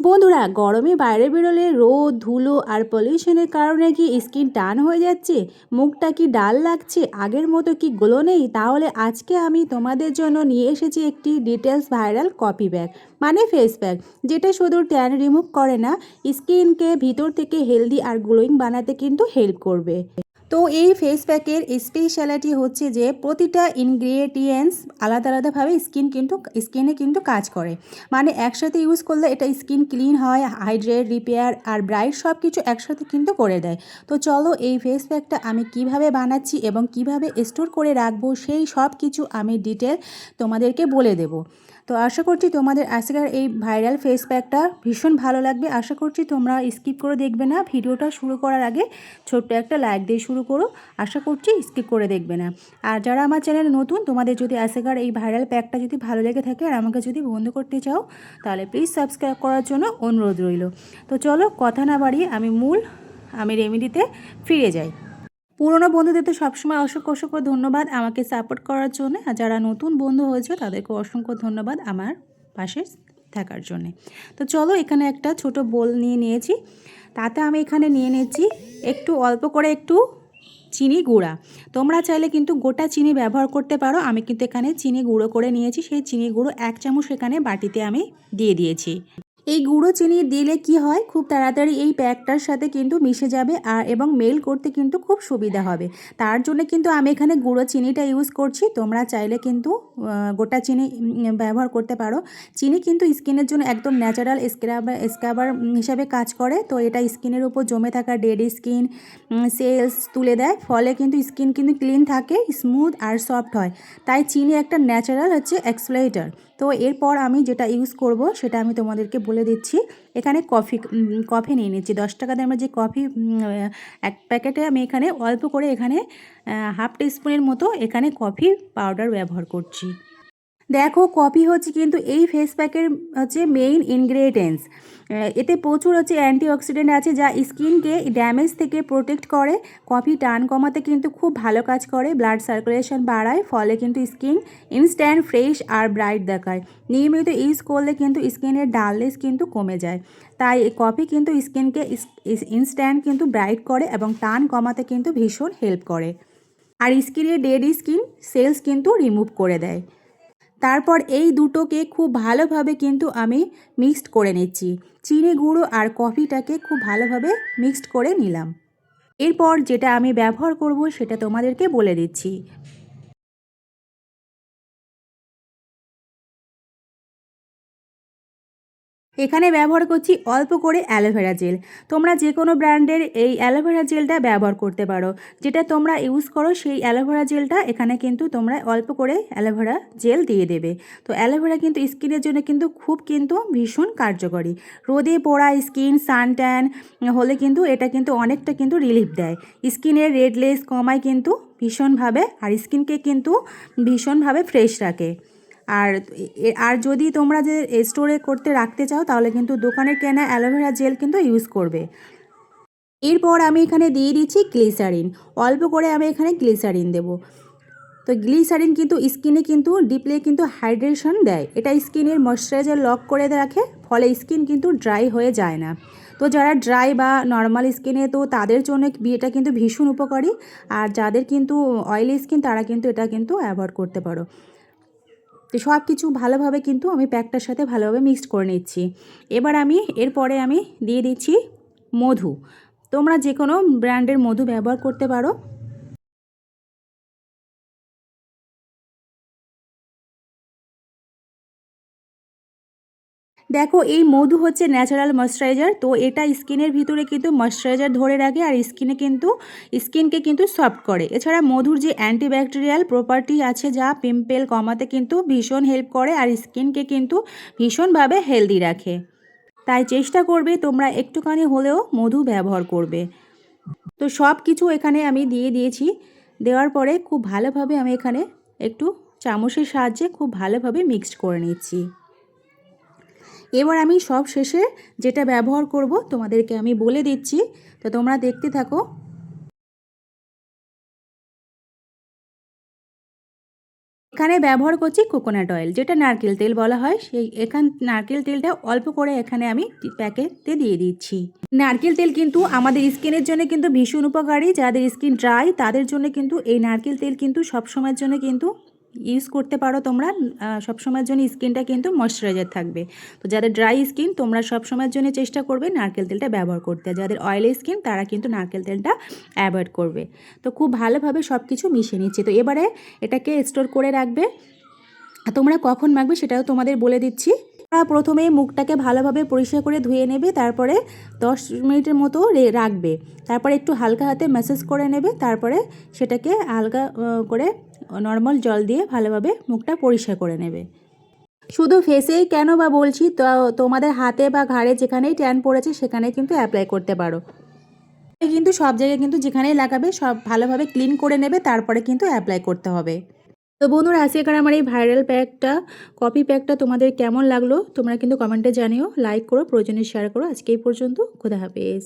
বন্ধুরা, গরমে বাইরে বেরোলে রোদ ধুলো আর পলিউশনের কারণে কি স্কিন টান হয়ে যাচ্ছে? মুখটা কি ডাল লাগছে? আগের মতো কি গ্লো নেই? তাহলে আজকে আমি তোমাদের জন্য নিয়ে এসেছি একটি ডিটেলস ভাইরাল কপি ব্যাগ, মানে ফেস প্যাক, যেটা শুধু ট্যান রিমুভ করে না, স্কিনকে ভিতর থেকে হেলদি আর গ্লোয়িং বানাতে কিন্তু হেল্প করবে। তো এই ফেস প্যাকের স্পেশালিটি হচ্ছে যে প্রতিটা ইনগ্রেডিয়েন্টস আলাদা আলাদাভাবে স্কিনে কিন্তু কাজ করে। মানে একসাথে ইউজ করলে এটা স্কিন ক্লিন হয়, হাইড্রেট, রিপেয়ার আর ব্রাইট সব কিছু একসাথে কিন্তু করে দেয়। তো চলো এই ফেস প্যাকটা আমি কিভাবে বানাচ্ছি এবং কিভাবে স্টোর করে রাখবো সেই সব কিছু আমি ডিটেল তোমাদেরকে বলে দেবো। তো আশা করছি তোমাদের আজকের এই ভাইরাল ফেস প্যাকটা ভীষণ ভালো লাগবে। আশা করছি তোমরা স্কিপ করে দেখবে না। ভিডিওটা শুরু করার আগে ছোট্ট একটা লাইক দিয়ে শুরু করো। আশা করছি স্কিপ করে দেখবে না। আর যারা আমার চ্যানেলে নতুন, তোমাদের যদি আজকের এই ভাইরাল প্যাকটা যদি ভালো লেগে থাকে আর আমাকে যদি বন্ধু করতে চাও, তাহলে প্লিজ সাবস্ক্রাইব করার জন্য অনুরোধ রইল। তো চলো কথা না বাড়িয়ে আমি রেমেডিতে ফিরে যাই। পুরনো বন্ধুদের তো সবসময় অসংখ্য অসংখ্য ধন্যবাদ আমাকে সাপোর্ট করার জন্য, আর যারা নতুন বন্ধু হয়েছে তাদেরকে অসংখ্য ধন্যবাদ আমার পাশে থাকার জন্যে। তো চলো, এখানে একটা ছোট বোল নিয়ে নিয়েছি। তাতে আমি এখানে নিয়ে নিচ্ছি একটু অল্প করে একটু চিনি গুঁড়া। তোমরা চাইলে কিন্তু গোটা চিনি ব্যবহার করতে পারো। আমি কিন্তু এখানে চিনি গুঁড়ো করে নিয়েছি। সেই চিনি গুঁড়ো 1 চামচ এখানে বাটিতে আমি দিয়ে দিয়েছি। এই গুঁড়ো চিনি দিলে কি হয়, খুব তাড়াতাড়ি এই প্যাকটার সাথে কিন্তু মিশে যাবে এবং মেল করতে কিন্তু খুব সুবিধা হবে। তার জন্য কিন্তু আমি এখানে গুঁড়ো চিনিটা ইউজ করছি। তোমরা চাইলে কিন্তু গোটা চিনি ব্যবহার করতে পারো। চিনি কিন্তু স্কিনের জন্য একদম ন্যাচারাল স্ক্রাবার হিসাবে কাজ করে। তো এটা স্কিনের উপর জমে থাকা ডেড স্কিন সেলস তুলে দেয়, ফলে কিন্তু স্কিন কিন্তু ক্লিন থাকে, স্মুথ আর সফট হয়। তাই চিনি একটা ন্যাচারাল হচ্ছে এক্সফোলিয়েটর। তো এরপর আমি যেটা ইউজ করব সেটা আমি তোমাদেরকে বলে দিচ্ছি। এখানে কফি নিয়ে নিচ্ছি 10 টাকা দামের যে কফি, এক প্যাকেটে আমি এখানে অল্প করে এখানে হাফ টিস্পুনের মতো এখানে কফি পাউডার ব্যবহার করছি। দেখো, কফি হচ্ছে কিন্তু এই ফেস প্যাকের হচ্ছে মেইন ইনগ্রেডিয়েন্টস। এতে প্রচুর হচ্ছে অ্যান্টিঅক্সিডেন্ট আছে যা স্কিনকে ড্যামেজ থেকে প্রোটেক্ট করে। কফি টান কমাতে কিন্তু খুব ভালো কাজ করে, ব্লাড সার্কুলেশন বাড়ায়, ফলে কিন্তু স্কিন ইনস্ট্যান্ট ফ্রেশ আর ব্রাইট দেখায়। নিয়মিত ইউজ করলে কিন্তু স্কিনের ডালনেস কিন্তু কমে যায়। তাই কফি কিন্তু স্কিনকে ইনস্ট্যান্ট কিন্তু ব্রাইট করে এবং টান কমাতে কিন্তু ভীষণ হেল্প করে। আর স্কিনের ডেড স্কিন সেলস কিন্তু রিমুভ করে দেয়। তারপর এই দুটোকে খুব ভালোভাবে কিন্তু আমি মিক্সড করে নিচ্ছি। চিনি গুঁড়ো আর কফিটাকে খুব ভালোভাবে মিক্সড করে নিলাম। এরপর যেটা আমি ব্যবহার করব সেটা তোমাদেরকে বলে দিচ্ছি। এখানে ব্যবহার করছি অল্প করে অ্যালোভেরা জেল। তোমরা যে কোনো ব্র্যান্ডের এই অ্যালোভেরা জেলটা ব্যবহার করতে পারো। যেটা তোমরা ইউজ করো সেই অ্যালোভেরা জেলটা এখানে কিন্তু তোমরা অল্প করে অ্যালোভেরা জেল দিয়ে দেবে। তো অ্যালোভেরা কিন্তু স্কিনের জন্য কিন্তু খুব কিন্তু ভীষণ কার্যকরী। রোদে পোড়া স্কিন, সানট্যান হলে কিন্তু এটা কিন্তু অনেকটা কিন্তু রিলিফ দেয়। স্কিনের রেডনেস কমায় কিন্তু ভীষণভাবে, আর স্কিনকে কিন্তু ভীষণভাবে ফ্রেশ রাখে। আর আর যদি তোমরা যে স্টোরে করতে রাখতে চাও তাহলে কিন্তু দোকানের কেনা অ্যালোভেরা জেল কিন্তু ইউজ করবে। এরপর আমি এখানে দিয়ে দিচ্ছি গ্লিসারিন। অল্প করে আমি এখানে গ্লিসারিন দেব। তো গ্লিসারিন কিন্তু স্কিনে কিন্তু ডিপলি কিন্তু হাইড্রেশন দেয়। এটা স্কিনের ময়শ্চারাইজার লক করে রাখে, ফলে স্কিন কিন্তু ড্রাই হয়ে যায় না। তো যারা ড্রাই বা নর্মাল স্কিনে, তো তাদের জন্য এটা কিন্তু ভীষণ উপকারী। আর যাদের কিন্তু অয়েলি স্কিন তারা কিন্তু এটা কিন্তু অ্যাভয়েড করতে পারো। তো সব কিছু ভালোভাবে কিন্তু আমি প্যাকটার সাথে ভালোভাবে মিক্সড করে নিচ্ছি। এবার এরপরে আমি দিয়ে দিচ্ছি মধু। তোমরা যে কোনো ব্র্যান্ডের মধু ব্যবহার করতে পারো। দেখো, এই মধু হচ্ছে ন্যাচারাল ময়শ্চারাইজার। তো এটা স্কিনের ভিতরে কিন্তু ময়শ্চারাইজার ধরে রাখে আর স্কিনকে কিন্তু সফট করে। এছাড়া মধুর যে অ্যান্টিব্যাকটেরিয়াল প্রপার্টি আছে যা পিম্পল কমাতে কিন্তু ভীষণ হেল্প করে আর স্কিনকে কিন্তু ভীষণভাবে হেলদি রাখে। তাই চেষ্টা করবে তোমরা একটুখানি হলেও মধু ব্যবহার করবে। তো সব কিছু এখানে আমি দিয়ে দিয়েছি। দেওয়ার পরে খুব ভালোভাবে আমি এখানে একটু চামচের সাহায্যে খুব ভালোভাবে মিক্সড করে নিচ্ছি। এবার আমি সব শেষে যেটা ব্যবহার করব তোমাদেরকে আমি বলে দিচ্ছি। তো তোমরা দেখতে থাকো। এখানে ব্যবহার করছি কোকোনাট অয়েল, যেটা নারকেল তেল বলা হয়। নারকেল তেলটা অল্প করে এখানে আমি প্যাকেটে দিয়ে দিচ্ছি। নারকেল তেল কিন্তু আমাদের স্কিনের জন্য কিন্তু ভীষণ উপকারী। যাদের স্কিন ড্রাই তাদের জন্য কিন্তু এই নারকেল তেল কিন্তু সবসময়ের জন্য কিন্তু ইউজ করতে পারো তোমরা। সবসময়ের জন্য স্কিনটা কিন্তু ময়শ্চারাইজার থাকবে। তো যাদের ড্রাই স্কিন তোমরা সবসময়ের জন্য চেষ্টা করবে নারকেল তেলটা ব্যবহার করতে। যাদের অয়েলি স্কিন তারা কিন্তু নারকেল তেলটা অ্যাভয়েড করবে। তো খুব ভালোভাবে সব কিছু মিশিয়ে নিচ্ছি। তো এবারে এটাকে স্টোর করে রাখবে। তোমরা কখন মাখবে সেটাও তোমাদের বলে দিচ্ছি। তোমরা প্রথমে মুখটাকে ভালোভাবে পরিষ্কার করে ধুয়ে নেবে, তারপরে 10 মিনিটের মতো রাখবে। তারপরে একটু হালকা হাতে ম্যাসাজ করে নেবে, তারপরে সেটাকে হালকা করে নর্মাল জল দিয়ে ভালোভাবে মুখটা পরিষ্কার করে নেবে। শুধু ফেসেই কেন বা বলছি, তো তোমাদের হাতে বা ঘাড়ে যেখানেই ট্যান পড়েছে সেখানে কিন্তু অ্যাপ্লাই করতে পারো। কিন্তু সব জায়গায় কিন্তু যেখানেই লাগাবে সব ভালোভাবে ক্লিন করে নেবে, তারপরে কিন্তু অ্যাপ্লাই করতে হবে। তো বন্ধুরা, আজকের আমার এই ভাইরাল কপি প্যাকটা তোমাদের কেমন লাগলো তোমরা কিন্তু কমেন্টে জানিও। লাইক করো, প্রয়োজনে শেয়ার করো। আজকে এই পর্যন্ত। খোদা হাফেজ।